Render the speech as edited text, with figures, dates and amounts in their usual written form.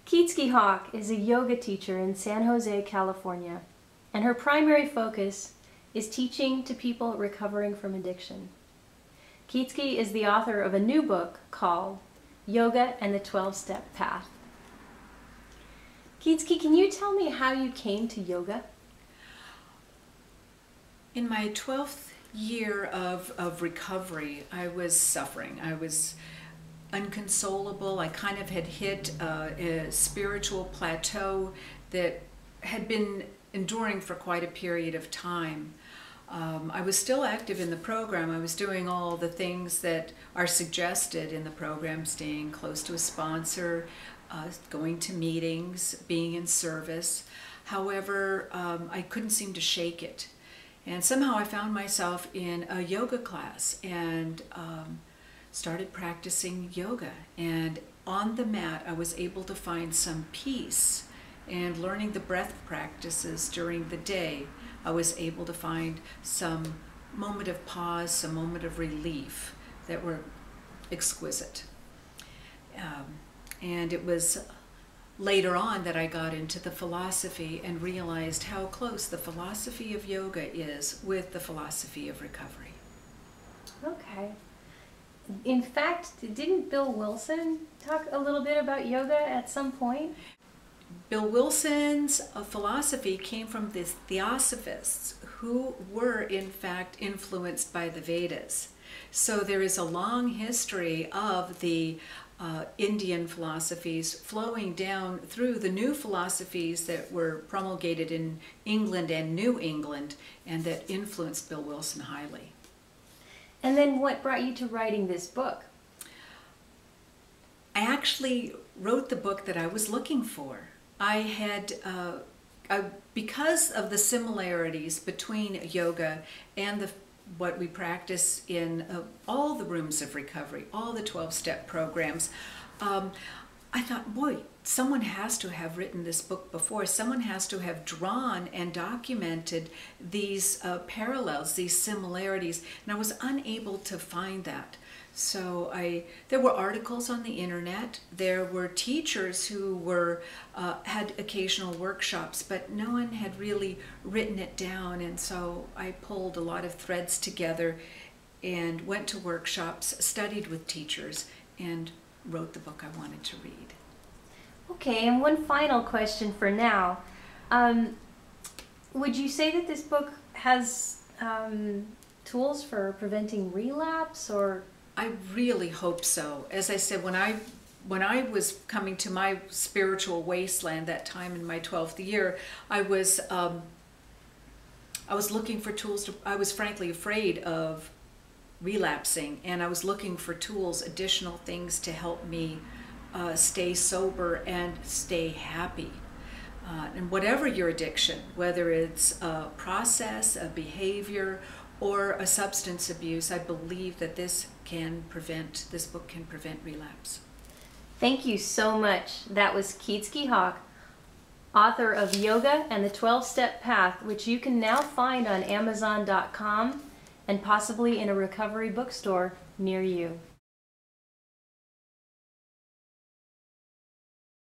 Keatske Hawk is a yoga teacher in San Jose, California, and her primary focus is teaching to people recovering from addiction. Keatske is the author of a new book called Yoga and the 12-Step Path. Keatske, can you tell me how you came to yoga? In my 12th year of recovery, I was suffering. I was inconsolable. I kind of had hit a spiritual plateau that had been enduring for quite a period of time. I was still active in the program. I was doing all the things that are suggested in the program, staying close to a sponsor, going to meetings, being in service. However, I couldn't seem to shake it. And somehow I found myself in a yoga class and started practicing yoga. And on the mat, I was able to find some peace. And learning the breath practices during the day, I was able to find some moment of pause, some moment of relief that were exquisite. And it was later on that I got into the philosophy and realized how close the philosophy of yoga is with the philosophy of recovery. Okay. In fact, didn't Bill Wilson talk a little bit about yoga at some point? Bill Wilson's philosophy came from the Theosophists, who were in fact influenced by the Vedas. So there is a long history of the Indian philosophies flowing down through the new philosophies that were promulgated in England and New England, and that influenced Bill Wilson highly. And then what brought you to writing this book? I actually wrote the book that I was looking for. I had, because of the similarities between yoga and what we practice in all the rooms of recovery, all the 12-step programs, I thought, boy, someone has to have written this book before. Someone has to have drawn and documented these parallels, these similarities, and I was unable to find that. So there were articles on the internet, there were teachers who had occasional workshops, but no one had really written it down, and so I pulled a lot of threads together and went to workshops, studied with teachers, and wrote the book I wanted to read. Okay, and one final question for now. Would you say that this book has tools for preventing relapse, or? I really hope so. As I said, when I was coming to my spiritual wasteland that time in my 12th year, I was looking for tools I was frankly afraid of relapsing, and I was looking for tools, additional things to help me stay sober and stay happy. And whatever your addiction, whether it's a process, a behavior, or a substance abuse, I believe that this book can prevent relapse. Thank you so much. That was Keatske Hawk, author of Yoga and the 12-Step Path, which you can now find on Amazon.com and possibly in a recovery bookstore near you.